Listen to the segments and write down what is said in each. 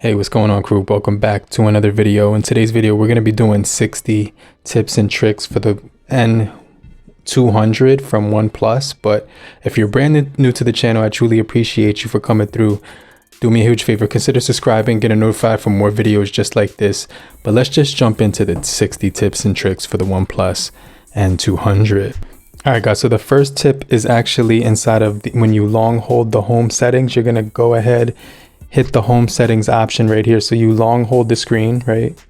Hey, what's going on, crew? Welcome back to another video. In today's video, we're going to be doing 60 tips and tricks for the N200 from OnePlus. But if you're brand new to the channel, I truly appreciate you for coming through. Do me a huge favor, consider subscribing, getting notified for more videos just like this. But let's just jump into the 60 tips and tricks for the OnePlus N200. All right, guys, so the first tip is actually inside of when you long hold the home settings, you're going to go ahead, hit the home settings option right here. So you long hold the screen, right?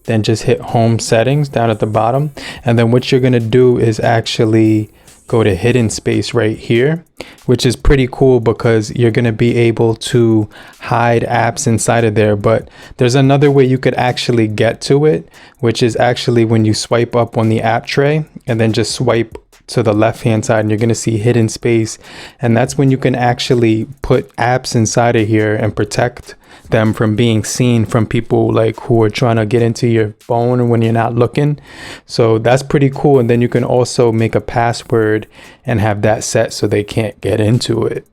Then just hit home settings down at the bottom. And then what you're going to do is actually go to hidden space right here, which is pretty cool because you're going to be able to hide apps inside of there. But there's another way you could actually get to it, which is actually when you swipe up on the app tray and then just swipe to the left hand side, and you're going to see hidden space, and that's when you can actually put apps inside of here and protect them from being seen from people like who are trying to get into your phone when you're not looking. So that's pretty cool. And then you can also make a password and have that set so they can't get into it.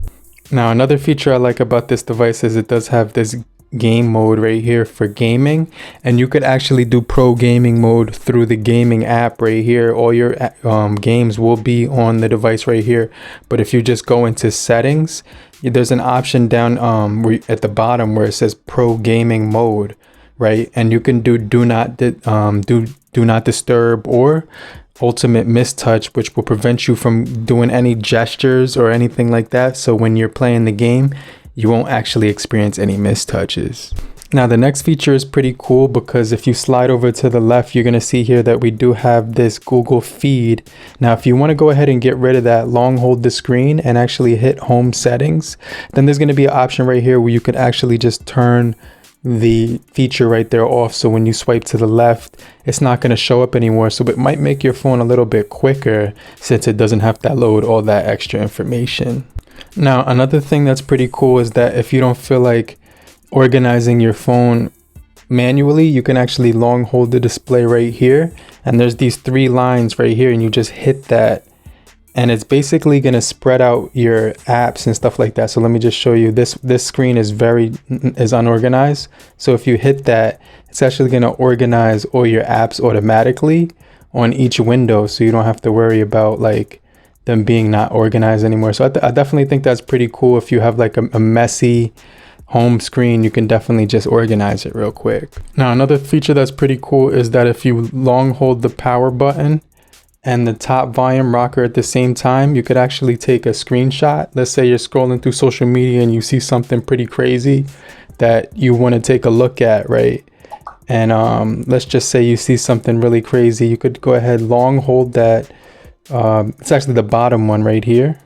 Now, another feature I like about this device is it does have this game mode right here for gaming, and you could actually do pro gaming mode through the gaming app right here. All your games will be on the device right here. But if you just go into settings, there's an option down at the bottom where it says pro gaming mode, right? And you can do do not disturb or ultimate mistouch, which will prevent you from doing any gestures or anything like that. So when you're playing the game, you won't actually experience any mistouches. Now, the next feature is pretty cool because if you slide over to the left, you're going to see here that we do have this Google feed. Now, if you want to go ahead and get rid of that, long hold the screen and actually hit home settings. Then there's going to be an option right here where you could actually just turn the feature right there off. So when you swipe to the left, it's not going to show up anymore. So it might make your phone a little bit quicker since it doesn't have to load all that extra information. Now, another thing that's pretty cool is that if you don't feel like organizing your phone manually, you can actually long hold the display right here. And there's these three lines right here, and you just hit that. And it's basically going to spread out your apps and stuff like that. So let me just show you this. This screen is unorganized. So if you hit that, it's actually going to organize all your apps automatically on each window. So you don't have to worry about like them being not organized anymore. So I definitely think that's pretty cool. If you have like a messy home screen, you can definitely just organize it real quick. Now, another feature that's pretty cool is that if you long hold the power button and the top volume rocker at the same time, you could actually take a screenshot. Let's say you're scrolling through social media and you see something pretty crazy that you want to take a look at, right? And let's just say you see something really crazy. You could go ahead, long hold that. It's actually the bottom one right here.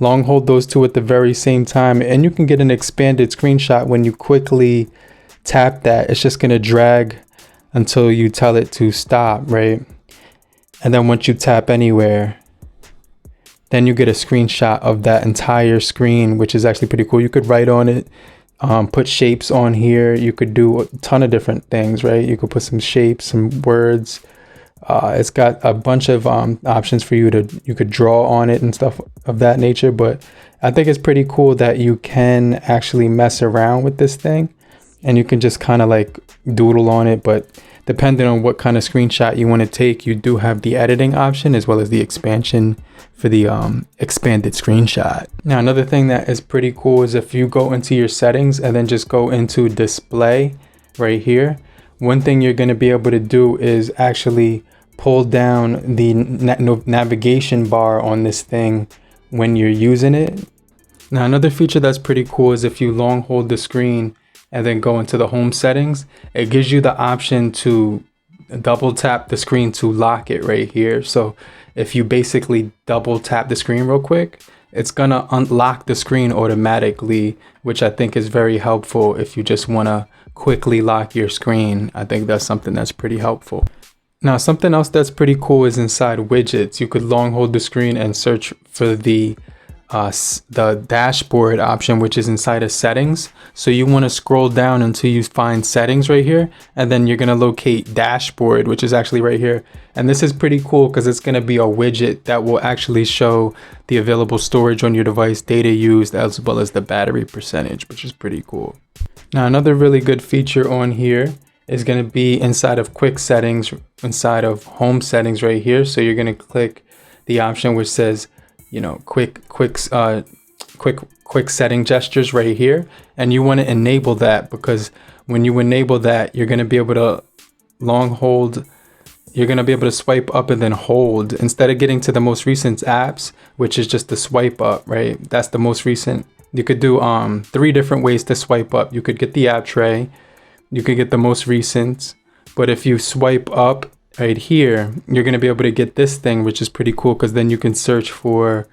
Long hold those two at the very same time, and you can get an expanded screenshot when you quickly tap that. It's just going to drag until you tell it to stop, right? And then once you tap anywhere, then you get a screenshot of that entire screen, which is actually pretty cool. You could write on it, put shapes on here. You could do a ton of different things, right? You could put some shapes, some words. It's got a bunch of options for you could draw on it and stuff of that nature. But I think it's pretty cool that you can actually mess around with this thing and you can just kind of like doodle on it. But depending on what kind of screenshot you want to take, you do have the editing option as well as the expansion for the expanded screenshot. Now, another thing that is pretty cool is if you go into your settings and then just go into display right here, one thing you're going to be able to do is actually pull down the navigation bar on this thing when you're using it. Now, another feature that's pretty cool is if you long hold the screen and then go into the home settings, it gives you the option to double tap the screen to lock it right here. So if you basically double tap the screen real quick, it's gonna unlock the screen automatically, which I think is very helpful if you just wanna quickly lock your screen. I think that's something that's pretty helpful. Now, something else that's pretty cool is inside widgets. You could long hold the screen and search for the the dashboard option, which is inside of settings. So you want to scroll down until you find settings right here, and then you're going to locate dashboard, which is actually right here. And this is pretty cool because it's going to be a widget that will actually show the available storage on your device, data used, as well as the battery percentage, which is pretty cool. Now, another really good feature on here is going to be inside of quick settings, inside of home settings right here. So you're going to click the option which says, you know, quick setting gestures right here, and you want to enable that, because when you enable that, you're going to be able to you're going to be able to swipe up and then hold instead of getting to the most recent apps, which is just the swipe up, right? That's the most recent. You could do 3 different ways to swipe up. You could get the app tray, you could get the most recent, but if you swipe up right here, you're going to be able to get this thing, which is pretty cool, because then you can search for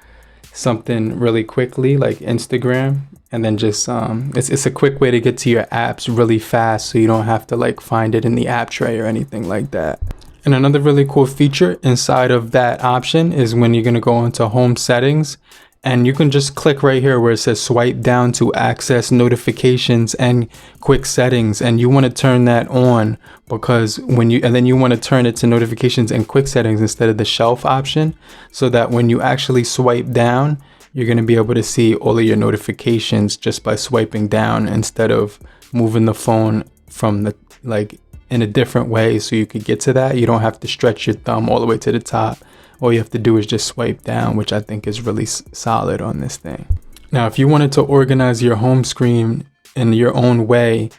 something really quickly like Instagram, and then just it's a quick way to get to your apps really fast, so you don't have to like find it in the app tray or anything like that. And another really cool feature inside of that option is when you're going to go into home settings, and you can just click right here where it says swipe down to access notifications and quick settings, and you want to turn that on, because then you want to turn it to notifications and quick settings instead of the shelf option, so that when you actually swipe down, you're going to be able to see all of your notifications just by swiping down, instead of moving the phone from the in a different way so you could get to that. You don't have to stretch your thumb all the way to the top. All you have to do is just swipe down, which I think is really solid on this thing. Now, if you wanted to organize your home screen in your own way,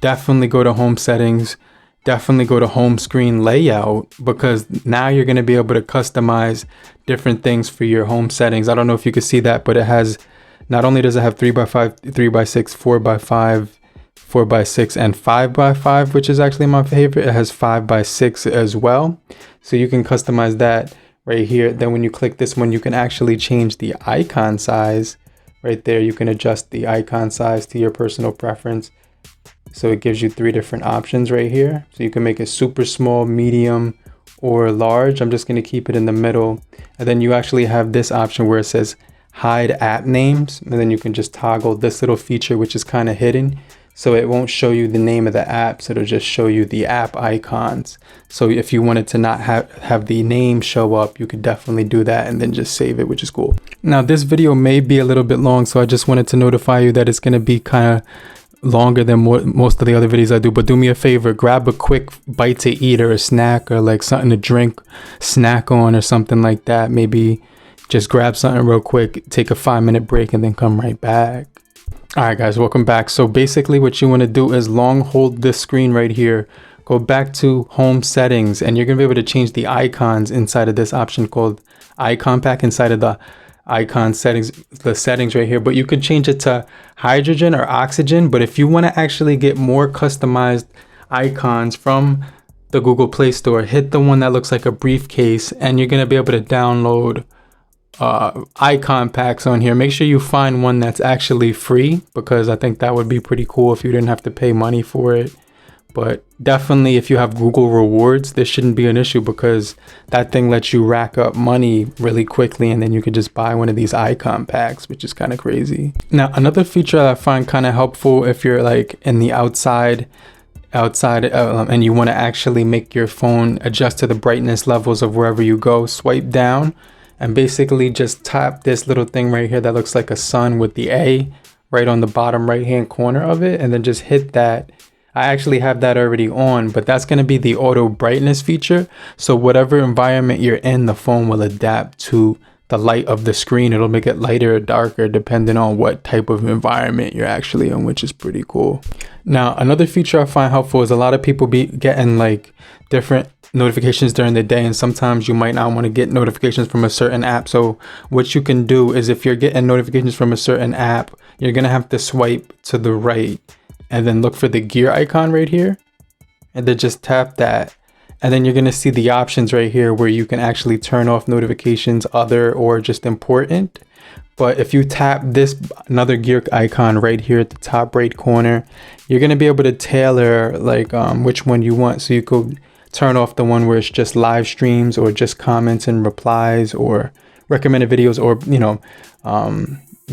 definitely go to home settings, definitely go to home screen layout, because now you're going to be able to customize different things for your home settings. I don't know if you can see that, but it has, not only does it have 3x5, 3x6, 4x5, 4x6, and 5x5, which is actually my favorite. It has 5x6 as well. So you can customize that right here. Then when you click this one, you can actually change the icon size right there. You can adjust the icon size to your personal preference. So it gives you 3 different options right here. So you can make it super small, medium, or large. I'm just going to keep it in the middle. And then you actually have this option where it says hide app names. And then you can just toggle this little feature, which is kind of hidden. So it won't show you the name of the apps. It'll just show you the app icons. So if you wanted to not have the name show up, you could definitely do that and then just save it, which is cool. Now, this video may be a little bit long, so I just wanted to notify you that it's going to be kind of longer than most of the other videos I do. But do me a favor, grab a quick bite to eat or a snack or like something to drink, snack on or something like that. Maybe just grab something real quick, take a 5-minute break, and then come right back. All right, guys, welcome back. So basically what you want to do is long hold this screen right here, go back to home settings, and you're going to be able to change the icons inside of this option called icon pack inside of the icon settings, the settings right here. But you could change it to hydrogen or oxygen. But if you want to actually get more customized icons from the Google Play Store, hit the one that looks like a briefcase, and you're going to be able to download icon packs on here. Make sure you find one that's actually free, because I think that would be pretty cool if you didn't have to pay money for it. But definitely if you have Google rewards, this shouldn't be an issue, because that thing lets you rack up money really quickly, and then you could just buy one of these icon packs, which is kind of crazy. Now, another feature that I find kind of helpful if you're like in the outside and you want to actually make your phone adjust to the brightness levels of wherever you go, swipe down and basically just tap this little thing right here that looks like a sun with the A right on the bottom right hand corner of it, and then just hit that. I actually have that already on, but that's going to be the auto brightness feature. So whatever environment you're in, the phone will adapt to the light of the screen. It'll make it lighter or darker depending on what type of environment you're actually in, which is pretty cool. Now, another feature I find helpful is a lot of people be getting like different notifications during the day, and sometimes you might not want to get notifications from a certain app. So what you can do is, if you're getting notifications from a certain app, you're going to have to swipe to the right and then look for the gear icon right here, and then just tap that. And then you're going to see the options right here where you can actually turn off notifications, other, or just important. But if you tap this another gear icon right here at the top right corner, you're going to be able to tailor like which one you want. So you could turn off the one where it's just live streams, or just comments and replies, or recommended videos, or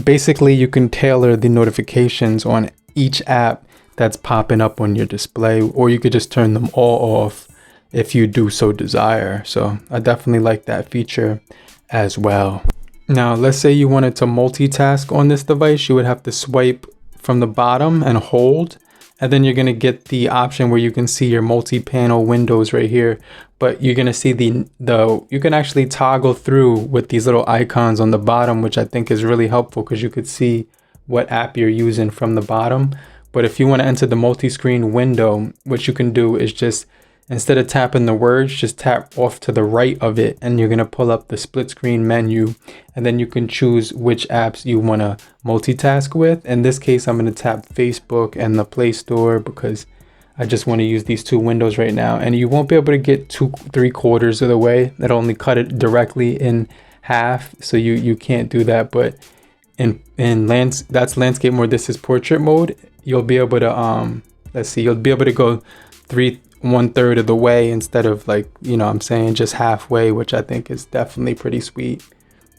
basically you can tailor the notifications on each app that's popping up on your display, or you could just turn them all off if you do so desire. So I definitely like that feature as well. Now, let's say you wanted to multitask on this device. You would have to swipe from the bottom and hold, and then you're going to get the option where you can see your multi-panel windows right here. But you're going to see you can actually toggle through with these little icons on the bottom, which I think is really helpful because you could see what app you're using from the bottom. But if you want to enter the multi-screen window, what you can do is just, instead of tapping the words, just tap off to the right of it, and you're going to pull up the split screen menu, and then you can choose which apps you want to multitask with. In this case, I'm going to tap Facebook and the Play Store because I just want to use these two windows right now. And you won't be able to get 3/4 of the way. That'll only cut it directly in half, so you can't do that. But that's landscape mode. This is portrait mode. You'll be able to you'll be able to go 1/3 of the way instead of, like, I'm saying just halfway, which I think is definitely pretty sweet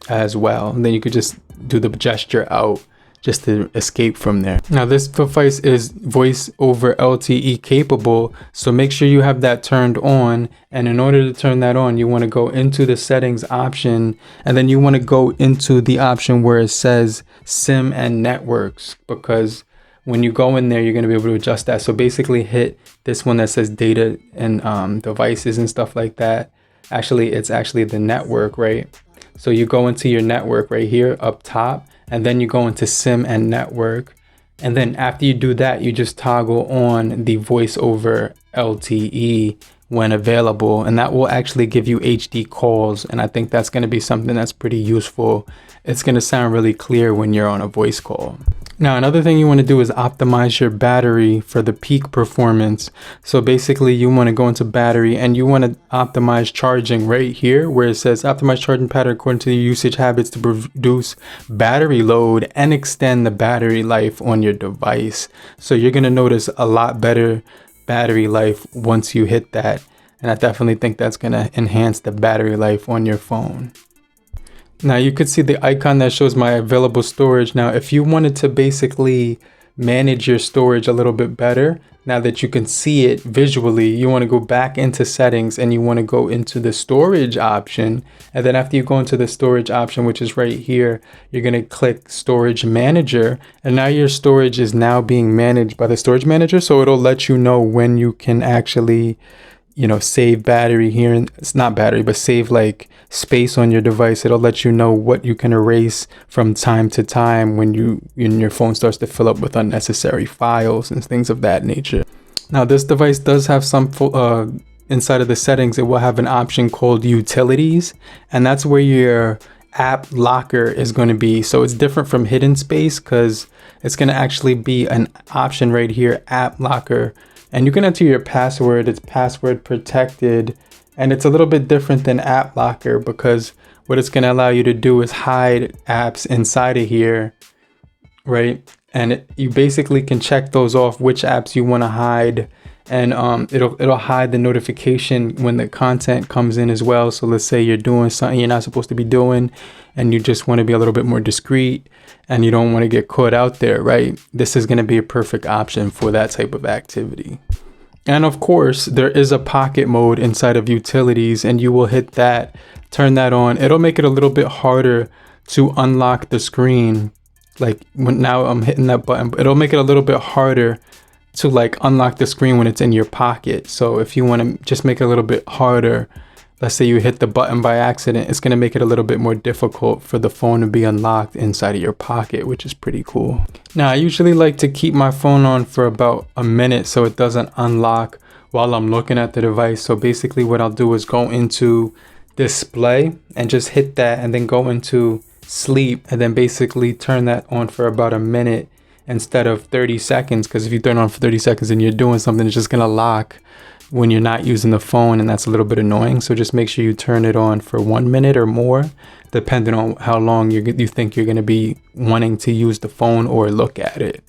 as well. And then you could just do the gesture out just to escape from there. Now, this device is voice over LTE capable, so make sure you have that turned on. And in order to turn that on, you want to go into the settings option, and then you want to go into the option where it says SIM and networks, because when you go in there, you're going to be able to adjust that. So basically hit this one that says data and devices and stuff like that. Actually, it's actually the network, right? So you go into your network right here up top, and then you go into SIM and network. And then after you do that, you just toggle on the voice over LTE when available, and that will actually give you HD calls. And I think that's going to be something that's pretty useful. It's going to sound really clear when you're on a voice call. Now, another thing you want to do is optimize your battery for the peak performance. So basically you want to go into battery and you want to optimize charging right here where it says optimize charging pattern according to your usage habits to reduce battery load and extend the battery life on your device. So you're going to notice a lot better battery life once you hit that. And I definitely think that's going to enhance the battery life on your phone. Now you could see the icon that shows my available storage. Now, if you wanted to basically manage your storage a little bit better, now that you can see it visually, you want to go back into settings and you want to go into the storage option. And then after you go into the storage option, which is right here, you're going to click storage manager. And now your storage is now being managed by the storage manager. So it'll let you know when you can actually save battery here. And it's not battery, but save like space on your device. It'll let you know what you can erase from time to time when your phone starts to fill up with unnecessary files and things of that nature. Now, this device does have some inside of the settings, it will have an option called utilities, and that's where your app locker is going to be. So it's different from hidden space because it's going to actually be an option right here, app locker. And you can enter your password. It's password protected, and it's a little bit different than app locker because what it's going to allow you to do is hide apps inside of here, right? And you basically can check those off, which apps you want to hide, and it'll hide the notification when the content comes in as well. So let's say you're doing something you're not supposed to be doing and you just want to be a little bit more discreet and you don't want to get caught out there, right? This is going to be a perfect option for that type of activity. And of course, there is a pocket mode inside of utilities, and you will hit that, turn that on. It'll make it a little bit harder to unlock the screen. Like now I'm hitting that button, it'll make it a little bit harder to like unlock the screen when it's in your pocket. So if you want to just make it a little bit harder, let's say you hit the button by accident, it's going to make it a little bit more difficult for the phone to be unlocked inside of your pocket, which is pretty cool. Now, I usually like to keep my phone on for about a minute so it doesn't unlock while I'm looking at the device. So basically what I'll do is go into display and just hit that, and then go into sleep, and then basically turn that on for about a minute instead of 30 seconds. Because if you turn on for 30 seconds and you're doing something, it's just going to lock when you're not using the phone, and that's a little bit annoying. So just make sure you turn it on for 1 minute or more, depending on how long you think you're going to be wanting to use the phone or look at it.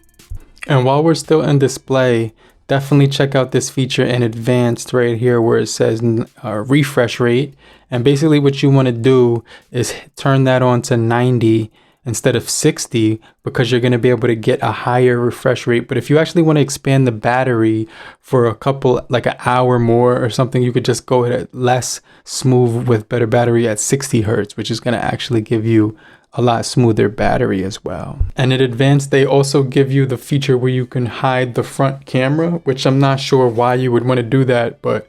And while we're still in display, definitely check out this feature in advanced right here where it says refresh rate. And basically what you want to do is turn that on to 90 instead of 60, because you're going to be able to get a higher refresh rate. But if you actually want to expand the battery for a couple, like an hour more or something, you could just go at less smooth with better battery at 60 hertz, which is going to actually give you a lot smoother battery as well. And in advanced, they also give you the feature where you can hide the front camera, which I'm not sure why you would want to do that, but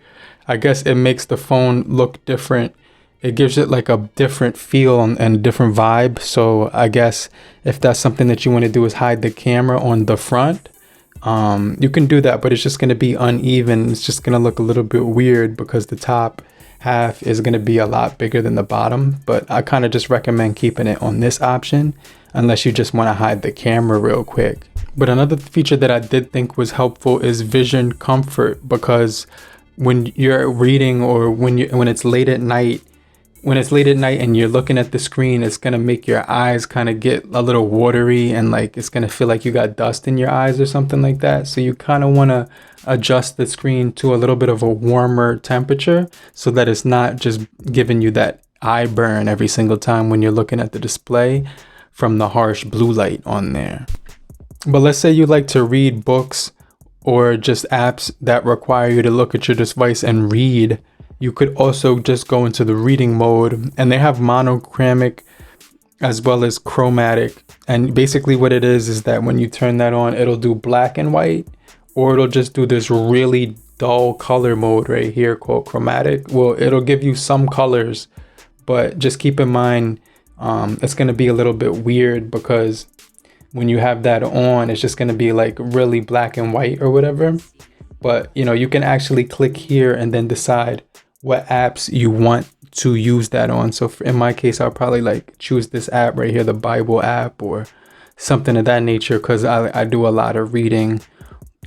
I guess it makes the phone look different. It gives it like a different feel and a different vibe. So I guess if that's something that you want to do is hide the camera on the front, you can do that, but it's just going to be uneven. It's just going to look a little bit weird because the top half is going to be a lot bigger than the bottom. But I kind of just recommend keeping it on this option unless you just want to hide the camera real quick. But another feature that I did think was helpful is vision comfort, because when you're reading or when it's late at night, and you're looking at the screen, it's going to make your eyes kind of get a little watery, and like it's going to feel like you got dust in your eyes or something like that. So you kind of want to adjust the screen to a little bit of a warmer temperature so that it's not just giving you that eye burn every single time when you're looking at the display from the harsh blue light on there. But let's say you like to read books or just apps that require you to look at your device and read. You could also just go into the reading mode, and they have monochromatic as well as chromatic. And basically what it is that when you turn that on, it'll do black and white, or it'll just do this really dull color mode right here called chromatic. Well, it'll give you some colors, but just keep in mind, it's going to be a little bit weird because when you have that on, it's just going to be like really black and white or whatever. But you know, you can actually click here and then decide what apps you want to use that on. So in my case, I'll probably like choose this app right here, the Bible app or something of that nature, because I do a lot of reading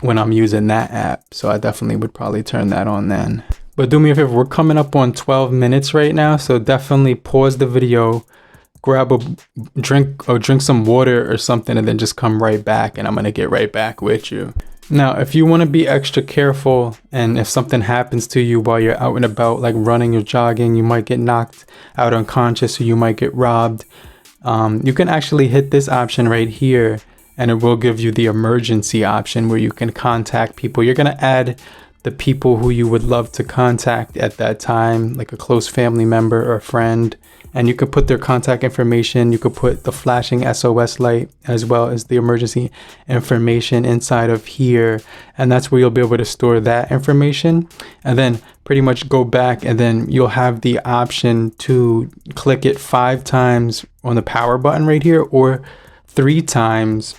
when I'm using that app. So I definitely would probably turn that on then. But do me a favor, we're coming up on 12 minutes right now. So definitely pause the video, grab a drink or drink some water or something, and then just come right back, and I'm going to get right back with you. Now, if you want to be extra careful, and if something happens to you while you're out and about, like running or jogging, you might get knocked out unconscious or you might get robbed. You can actually hit this option right here, and it will give you the emergency option where you can contact people. You're going to add the people who you would love to contact at that time, like a close family member or a friend. And you could put their contact information. You could put the flashing SOS light as well as the emergency information inside of here. And that's where you'll be able to store that information. And then pretty much go back, and then you'll have the option to click it 5 times on the power button right here, or 3 times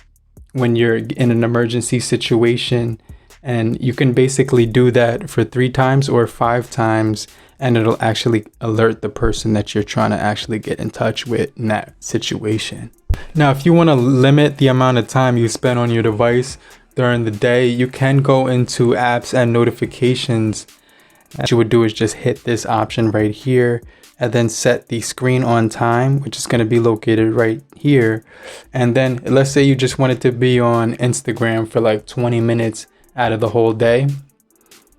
when you're in an emergency situation. And you can basically do that for 3 times or 5 times, and it'll actually alert the person that you're trying to actually get in touch with in that situation. Now, if you want to limit the amount of time you spend on your device during the day, you can go into apps and notifications. What you would do is just hit this option right here and then set the screen on time, which is going to be located right here. And then let's say you just wanted to be on Instagram for like 20 minutes out of the whole day.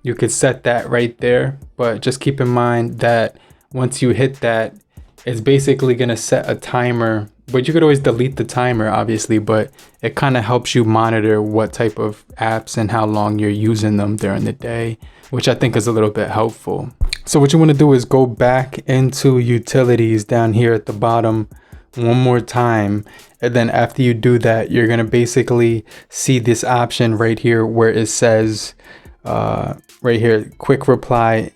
You could set that right there, but just keep in mind that once you hit that, it's basically going to set a timer. But you could always delete the timer, obviously, but it kind of helps you monitor what type of apps and how long you're using them during the day, which I think is a little bit helpful. So what you want to do is go back into utilities down here at the bottom one more time. And then after you do that, you're going to basically see this option right here where it says right here, quick reply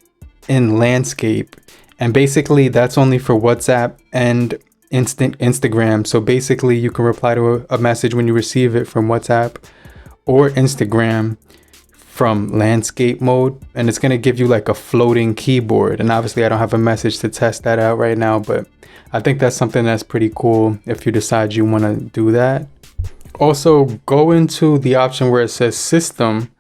in landscape. And basically that's only for WhatsApp and Instagram. So basically you can reply to a message when you receive it from WhatsApp or Instagram from landscape mode, and it's going to give you like a floating keyboard. And obviously I don't have a message to test that out right now, but I think that's something that's pretty cool if you decide you want to do that. Also, go into the option where it says system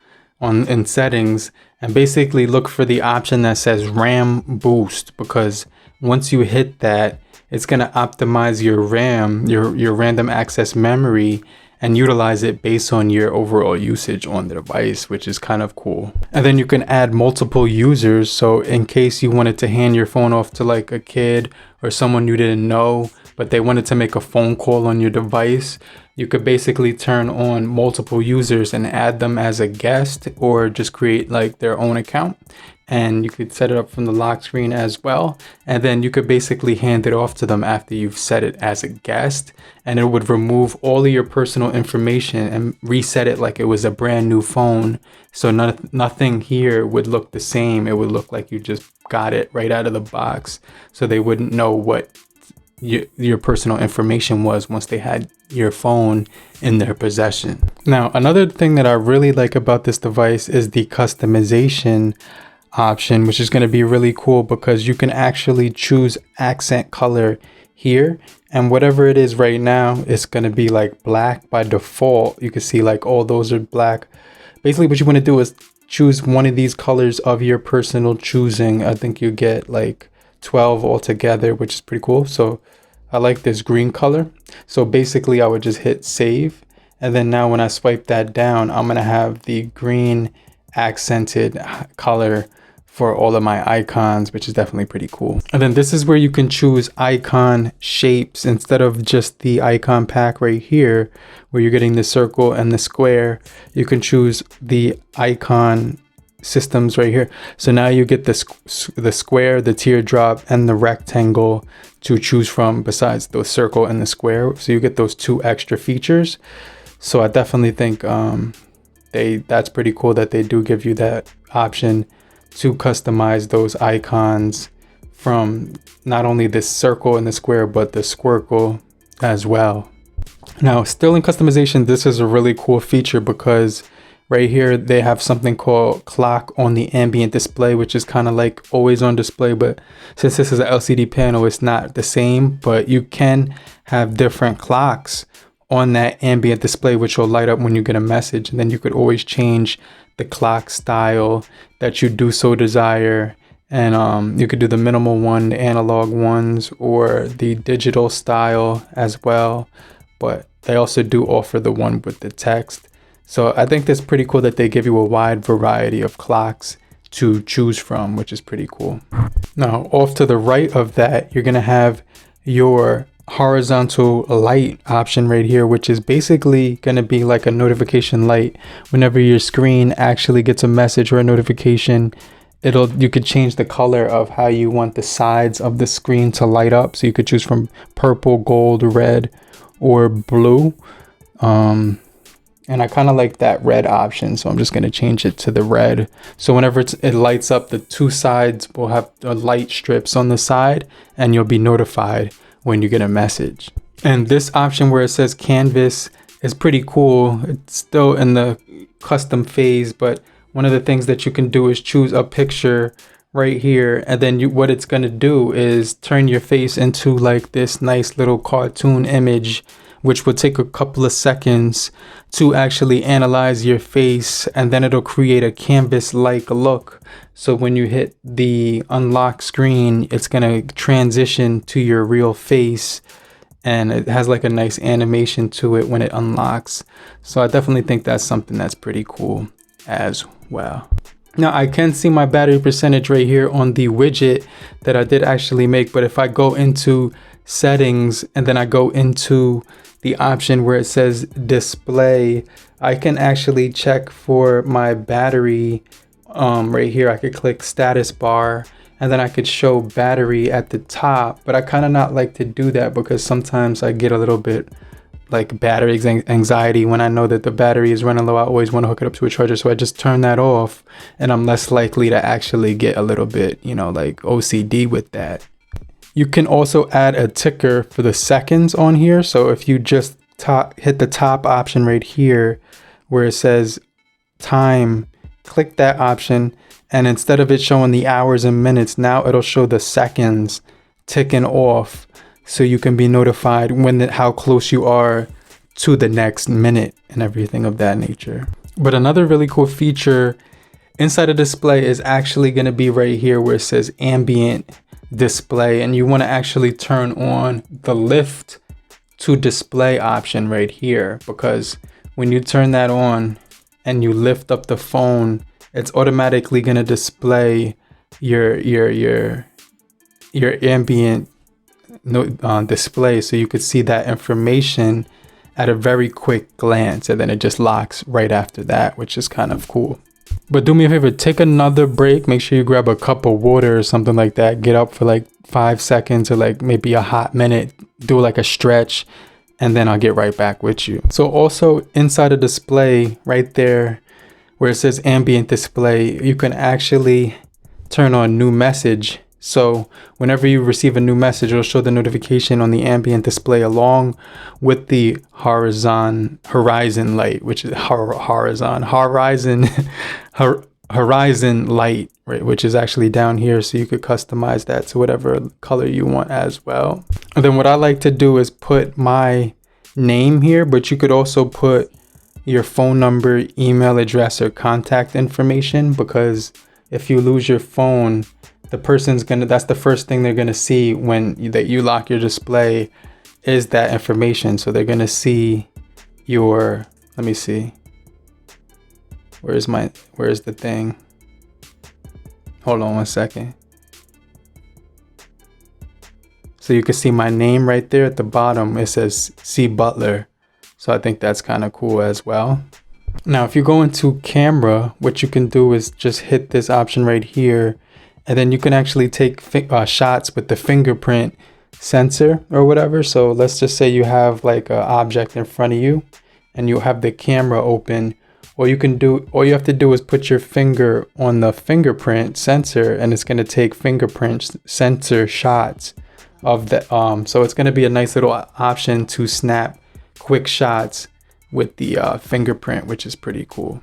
in settings, and basically look for the option that says RAM boost, because once you hit that, it's going to optimize your RAM, your random access memory, and utilize it based on your overall usage on the device, which is kind of cool. And then you can add multiple users. So in case you wanted to hand your phone off to like a kid or someone you didn't know, but they wanted to make a phone call on your device, you could basically turn on multiple users and add them as a guest, or just create like their own account. And you could set it up from the lock screen as well. And then you could basically hand it off to them after you've set it as a guest, and it would remove all of your personal information and reset it like it was a brand new phone. So nothing here would look the same. It would look like you just got it right out of the box. So they wouldn't know what your personal information was once they had your phone in their possession. Now, another thing that I really like about this device is the customization option, which is going to be really cool because you can actually choose accent color here, and whatever it is right now, it's going to be like black by default. You can see like all those are black. Basically what you want to do is choose one of these colors of your personal choosing. I think you get like 12 altogether, which is pretty cool. So I like this green color. So basically I would just hit save, and then now when I swipe that down, I'm going to have the green accented color for all of my icons, which is definitely pretty cool. And then this is where you can choose icon shapes instead of just the icon pack right here, where you're getting the circle and the square. You can choose the icon systems right here. So now you get the square, the teardrop, and the rectangle to choose from besides the circle and the square. So you get those two extra features. So I definitely think that's pretty cool that they do give you that option to customize those icons from not only the circle and the square, but the squircle as well. Now, still in customization, this is a really cool feature because right here they have something called clock on the ambient display, which is kind of like always on display, but since this is an LCD panel, it's not the same. But you can have different clocks on that ambient display, which will light up when you get a message, and then you could always change the clock style that you do so desire. And you could do the minimal one, the analog ones, or the digital style as well. But they also do offer the one with the text. So I think that's pretty cool that they give you a wide variety of clocks to choose from, which is pretty cool. Now, off to the right of that, you're gonna have your horizontal light option right here, which is basically going to be like a notification light. Whenever your screen actually gets a message or a notification, you could change the color of how you want the sides of the screen to light up. So you could choose from purple, gold, red, or blue. And I kind of like that red option, so I'm just going to change it to the red. So whenever it lights up, the two sides will have light strips on the side, and you'll be notified when you get a message. And this option where it says canvas is pretty cool. It's still in the custom phase, but one of the things that you can do is choose a picture right here, and then what it's going to do is turn your face into like this nice little cartoon image, which will take a couple of seconds to actually analyze your face, and then it'll create a canvas-like look. So when you hit the unlock screen, it's gonna transition to your real face, and it has like a nice animation to it when it unlocks. So I definitely think that's something that's pretty cool as well. Now I can see my battery percentage right here on the widget that I did actually make, but if I go into settings and then I go into the option where it says display, I can actually check for my battery right here. I could click status bar, and then I could show battery at the top, but I kind of not like to do that because sometimes I get a little bit like battery anxiety when I know that the battery is running low. I always want to hook it up to a charger, so I just turn that off, and I'm less likely to actually get a little bit, like OCD with that. You can also add a ticker for the seconds on here. So if you just hit the top option right here where it says time, click that option, and instead of it showing the hours and minutes, now it'll show the seconds ticking off, so you can be notified how close you are to the next minute and everything of that nature. But another really cool feature inside the display is actually going to be right here where it says Ambient Display, and you want to actually turn on the lift to display option right here, because when you turn that on and you lift up the phone, it's automatically going to display your ambient display, so you could see that information at a very quick glance, and then it just locks right after that, which is kind of cool. But do me a favor, take another break. Make sure you grab a cup of water or something like that. Get up for like 5 seconds or like maybe a hot minute. Do like a stretch, and then I'll get right back with you. So also inside the display right there where it says ambient display, you can actually turn on new message. So whenever you receive a new message, it'll show the notification on the ambient display along with the horizon light, which is horizon light, right, which is actually down here. So you could customize that to whatever color you want as well. And then what I like to do is put my name here, but you could also put your phone number, email address, or contact information, because if you lose your phone, the person's that's the first thing they're gonna see when you lock your display, is that information. So they're gonna see your, let me see, where's the thing? Hold on one second. So you can see my name right there at the bottom. It says C Butler. So I think that's kind of cool as well. Now, if you go into camera, what you can do is just hit this option right here, and then you can actually take shots with the fingerprint sensor or whatever. So let's just say you have like an object in front of you and you have the camera open. All you have to do is put your finger on the fingerprint sensor, and it's going to take fingerprint sensor shots of the so it's going to be a nice little option to snap quick shots with the fingerprint, which is pretty cool.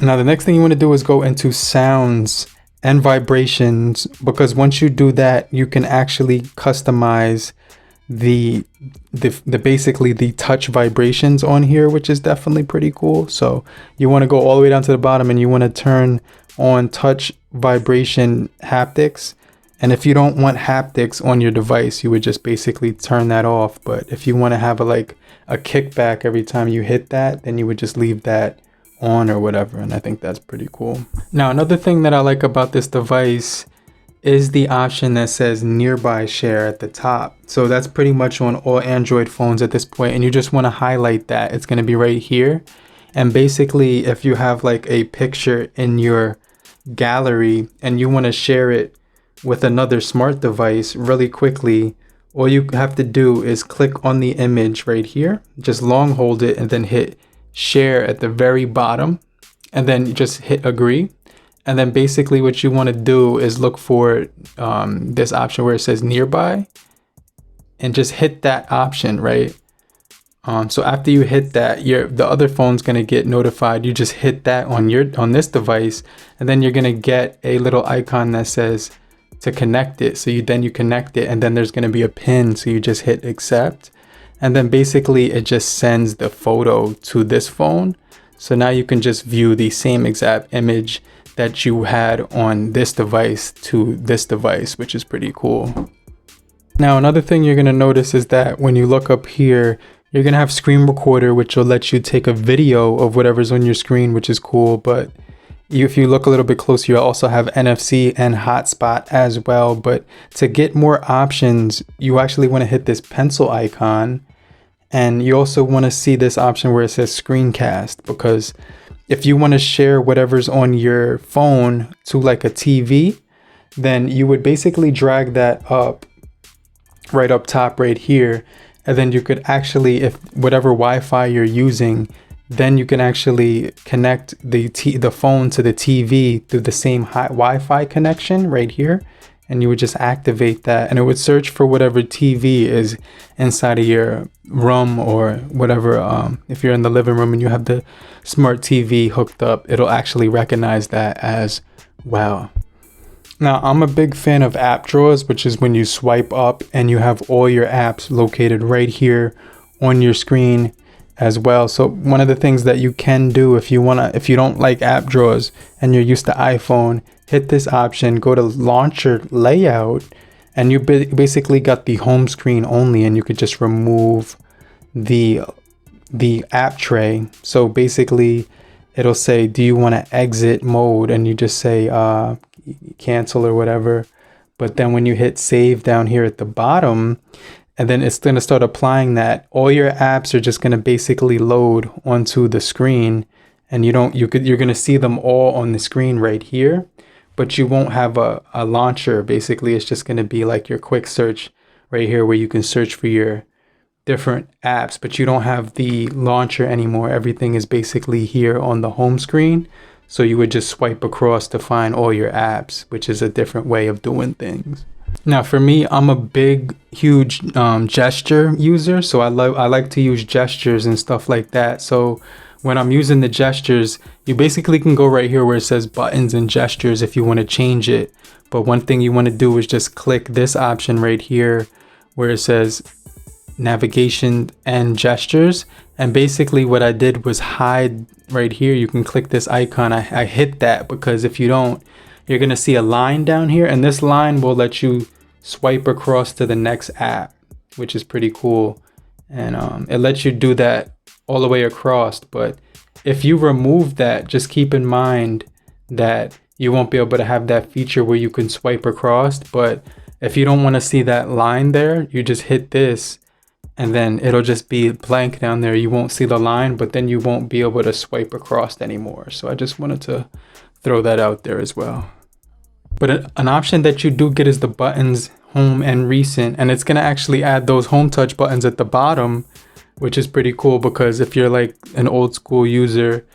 Now the next thing you want to do is go into sounds and vibrations, because once you do that, you can actually customize the basically the touch vibrations on here, which is definitely pretty cool. So you want to go all the way down to the bottom and you want to turn on touch vibration haptics. And if you don't want haptics on your device, you would just basically turn that off. But if you want to have a kickback every time you hit that, then you would just leave that on or whatever. And I think that's pretty cool. Now, another thing that I like about this device is the option that says nearby share at the top. So that's pretty much on all Android phones at this point, and you just want to highlight that. It's going to be right here. And basically, if you have like a picture in your gallery and you want to share it with another smart device really quickly, all you have to do is click on the image right here, just long hold it, and then hit share at the very bottom, and then just hit agree. And then basically what you want to do is look for this option where it says nearby, and just hit that option, right? So after you hit that, the other phone's gonna get notified. You just hit that on this device, and then you're gonna get a little icon that says to connect it. So you connect it, and then there's gonna be a pin. So you just hit accept, and then basically it just sends the photo to this phone. So now you can just view the same exact image that you had on this device to this device, which is pretty cool. Now, another thing you're gonna notice is that when you look up here, you're gonna have screen recorder, which will let you take a video of whatever's on your screen, which is cool. But if you look a little bit closer, you'll also have NFC and hotspot as well. But to get more options, you actually wanna hit this pencil icon. And you also wanna see this option where it says screencast, because if you wanna share whatever's on your phone to like a TV, then you would basically drag that up right up top right here. And then you could actually, if whatever Wi-Fi you're using, then you can actually connect the phone to the TV through the same Wi-Fi connection right here. And you would just activate that, and it would search for whatever TV is inside of your room or whatever. If you're in the living room and you have the smart TV hooked up, it'll actually recognize that as well. Now, I'm a big fan of app drawers, which is when you swipe up and you have all your apps located right here on your screen as well. So one of the things that you can do if you don't like app drawers and you're used to iPhone, hit this option, go to launcher layout, and you basically got the home screen only, and you could just remove the app tray. So basically it'll say, do you want to exit mode? And you just say cancel or whatever. But then when you hit save down here at the bottom, and then it's going to start applying that, all your apps are just going to basically load onto the screen, and you're going to see them all on the screen right here, but you won't have a launcher. Basically, it's just going to be like your quick search right here where you can search for your different apps, but you don't have the launcher anymore. Everything is basically here on the home screen. So you would just swipe across to find all your apps, which is a different way of doing things. Now for me, I'm a huge gesture user. So I like to use gestures and stuff like that. So when I'm using the gestures, you basically can go right here where it says buttons and gestures if you want to change it. But one thing you want to do is just click this option right here where it says navigation and gestures. And basically what I did was hide right here. You can click this icon. I hit that because if you don't, you're going to see a line down here, and this line will let you swipe across to the next app, which is pretty cool. And it lets you do that all the way across. But if you remove that, just keep in mind that you won't be able to have that feature where you can swipe across. But if you don't want to see that line there, you just hit this, and then it'll just be blank down there. You won't see the line, but then you won't be able to swipe across anymore. So I just wanted to throw that out there as well. But an option that you do get is the buttons, home and recent, and it's going to actually add those home touch buttons at the bottom, which is pretty cool because if you're like an old school user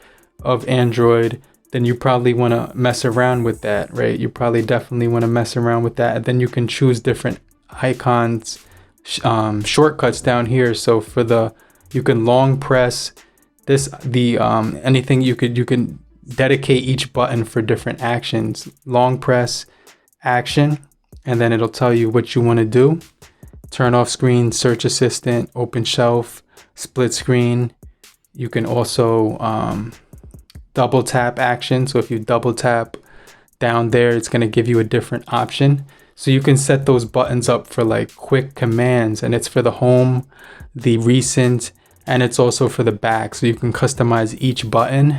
of Android, then you probably want to mess around with that, right? You probably definitely want to mess around with that. And then you can choose different icons, shortcuts down here. So for you can long press this, anything you can dedicate each button for different actions. Long press action, and then it'll tell you what you want to do. Turn off screen, search assistant, open shelf, split screen. You can also double tap action. So if you double tap down there, it's going to give you a different option. So you can set those buttons up for like quick commands, and it's for the home, the recent, and it's also for the back. So you can customize each button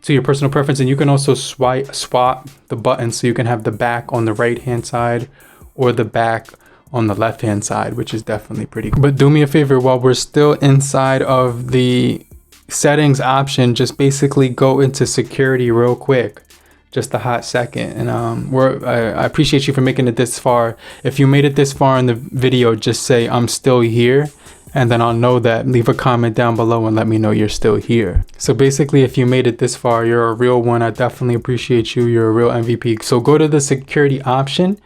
to your personal preference, and you can also swap the buttons, so you can have the back on the right hand side or the back on the left hand side, which is definitely pretty cool. But do me a favor, while we're still inside of the settings option, just basically go into security real quick, just a hot second. And I appreciate you for making it this far. If you made it this far in the video, just say I'm still here, and then I'll know that. Leave a comment down below and let me know you're still here. So basically, if you made it this far, you're a real one. I definitely appreciate you. You're a real MVP. So go to the security option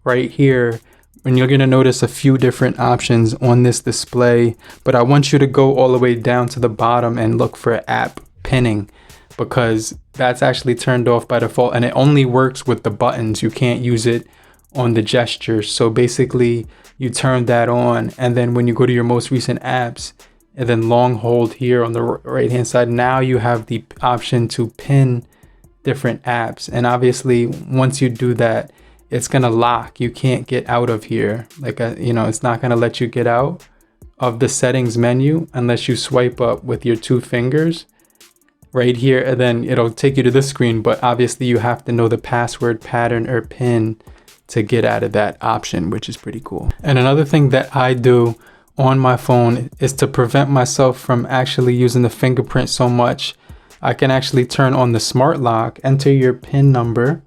right here, and you're gonna notice a few different options on this display, but I want you to go all the way down to the bottom and look for app pinning, because that's actually turned off by default, and it only works with the buttons. You can't use it on the gestures. So basically you turn that on, and then when you go to your most recent apps and then long hold here on the right hand side, now you have the option to pin different apps. And obviously once you do that, it's gonna lock. You can't get out of here. Like it's not gonna let you get out of the settings menu unless you swipe up with your 2 fingers right here, and then it'll take you to this screen. But obviously you have to know the password, pattern, or pin to get out of that option, which is pretty cool. And another thing that I do on my phone is to prevent myself from actually using the fingerprint so much. I can actually turn on the smart lock, enter your PIN number,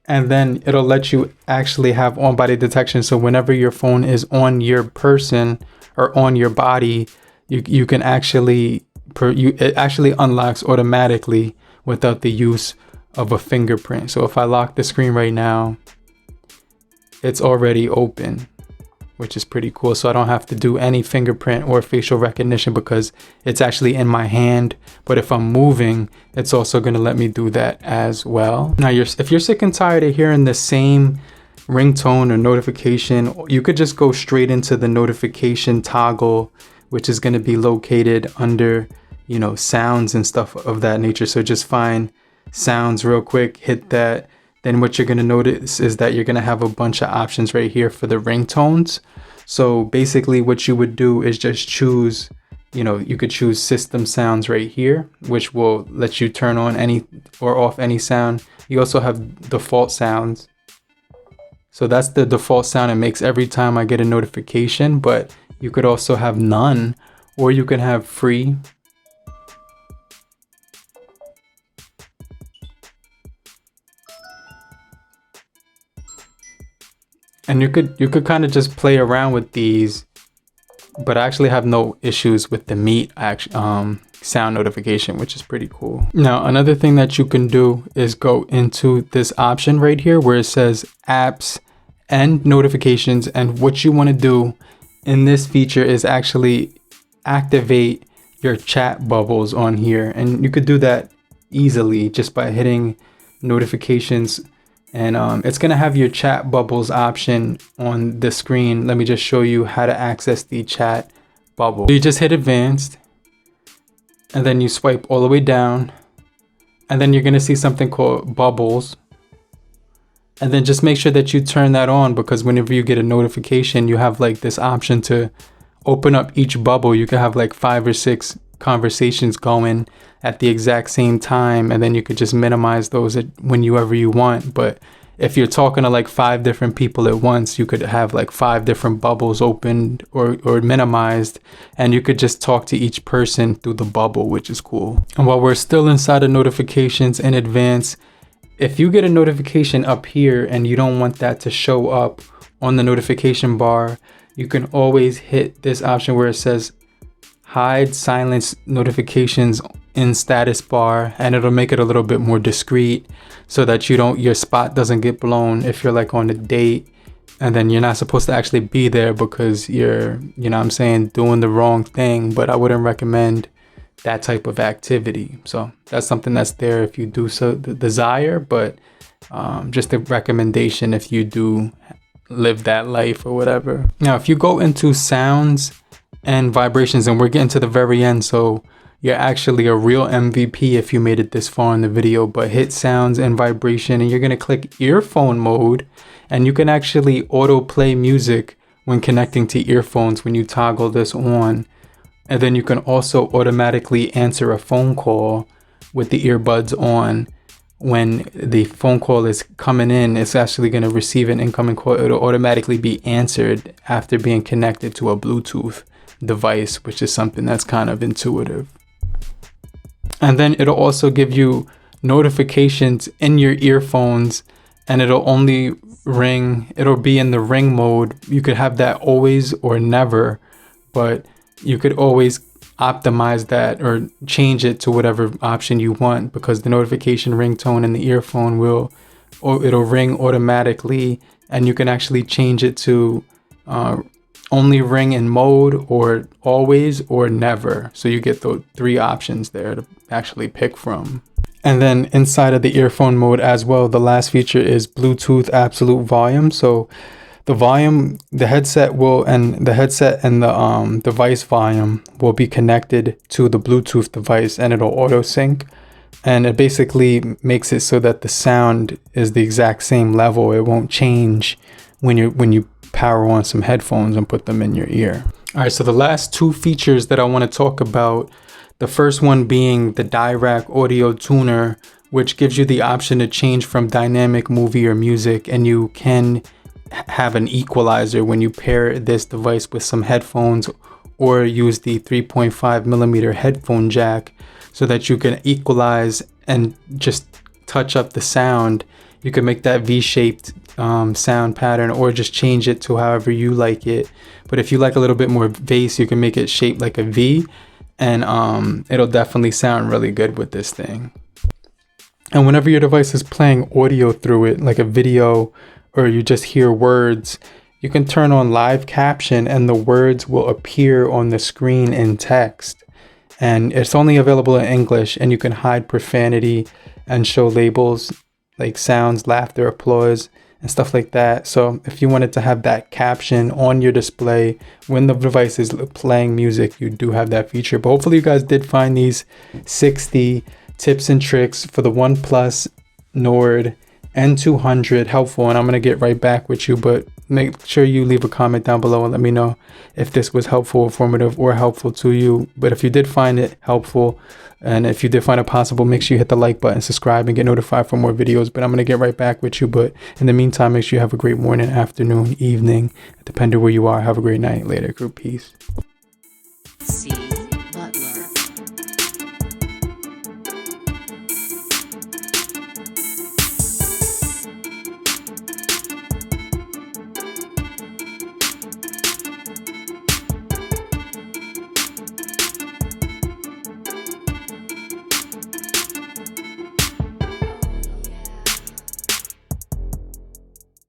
and then it'll let you actually have on body detection. So whenever your phone is on your person or on your body, you can actually, it actually unlocks automatically without the use of a fingerprint. So if I lock the screen right now, it's already open, which is pretty cool. So I don't have to do any fingerprint or facial recognition because it's actually in my hand. But if I'm moving, it's also going to let me do that as well. Now, if you're sick and tired of hearing the same ringtone or notification, you could just go straight into the notification toggle, which is going to be located under, sounds and stuff of that nature. So just find sounds real quick, hit that. Then what you're going to notice is that you're going to have a bunch of options right here for the ringtones. So basically what you would do is just choose you know, you could choose system sounds right here, which will let you turn on any or off any sound. You also have default sounds. So that's the default sound it makes every time I get a notification, but you could also have none, or you can have free. And you could kind of just play around with these, but I actually have no issues with the Meet sound notification, which is pretty cool. Now, another thing that you can do is go into this option right here where it says apps and notifications. And what you want to do in this feature is actually activate your chat bubbles on here. And you could do that easily just by hitting notifications. And it's going to have your chat bubbles option on the screen. Let me just show you how to access the chat bubble. So you just hit advanced and then you swipe all the way down, and then you're going to see something called bubbles. And then just make sure that you turn that on, because whenever you get a notification, you have like this option to open up each bubble. You could have like 5 or 6 conversations going at the exact same time, and then you could just minimize those whenever you want. But if you're talking to like 5 different people at once, you could have like 5 different bubbles opened or minimized, and you could just talk to each person through the bubble, which is cool. And while we're still inside of notifications in advance, if you get a notification up here and you don't want that to show up on the notification bar, you can always hit this option where it says hide silence notifications in status bar, and it'll make it a little bit more discreet so that your spot doesn't get blown if you're like on a date and then you're not supposed to actually be there because you're, you know what I'm saying, doing the wrong thing. But I wouldn't recommend that type of activity. So that's something that's there if you do so desire, but just a recommendation if you do live that life or whatever. Now, if you go into sounds and vibrations, and we're getting to the very end, so you're actually a real MVP if you made it this far in the video, but hit sounds and vibration, and you're going to click earphone mode, and you can actually auto play music when connecting to earphones when you toggle this on. And then you can also automatically answer a phone call with the earbuds on. When the phone call is coming in, it's actually going to receive an incoming call. It'll automatically be answered after being connected to a Bluetooth device, which is something that's kind of intuitive. And then it'll also give you notifications in your earphones, and it'll only ring, it'll be in the ring mode. You could have that always or never, but you could always optimize that or change it to whatever option you want, because the notification ringtone in the earphone it'll ring automatically, and you can actually change it to only ring in mode or always or never. So you get the 3 options there to actually pick from. And then inside of the earphone mode as well, the last feature is Bluetooth absolute volume. So the volume, the headset and the device volume will be connected to the Bluetooth device, and it'll auto sync. And it basically makes it so that the sound is the exact same level. It won't change when you power on some headphones and put them in your ear. All right, so the last 2 features that I want to talk about, the first one being the Dirac audio tuner, which gives you the option to change from dynamic, movie, or music, and you can have an equalizer when you pair this device with some headphones or use the 3.5mm headphone jack, so that you can equalize and just touch up the sound. You can make that V-shaped sound pattern, or just change it to however you like it. But if you like a little bit more bass, you can make it shaped like a V, and it'll definitely sound really good with this thing. And whenever your device is playing audio through it, like a video, or you just hear words, you can turn on live caption and the words will appear on the screen in text. And it's only available in English, and you can hide profanity and show labels like sounds, laughter, applause, and stuff like that. So if you wanted to have that caption on your display when the device is playing music, you do have that feature. But hopefully you guys did find these 60 tips and tricks for the OnePlus Nord N200 helpful, and I'm going to get right back with you. But make sure you leave a comment down below and let me know if this was helpful, informative, or helpful to you. But if you did find it helpful, and if you did find it possible, make sure you hit the like button, subscribe, and get notified for more videos. But I'm going to get right back with you. But in the meantime, make sure you have a great morning, afternoon, evening, depending where you are. Have a great night. Later. Group peace.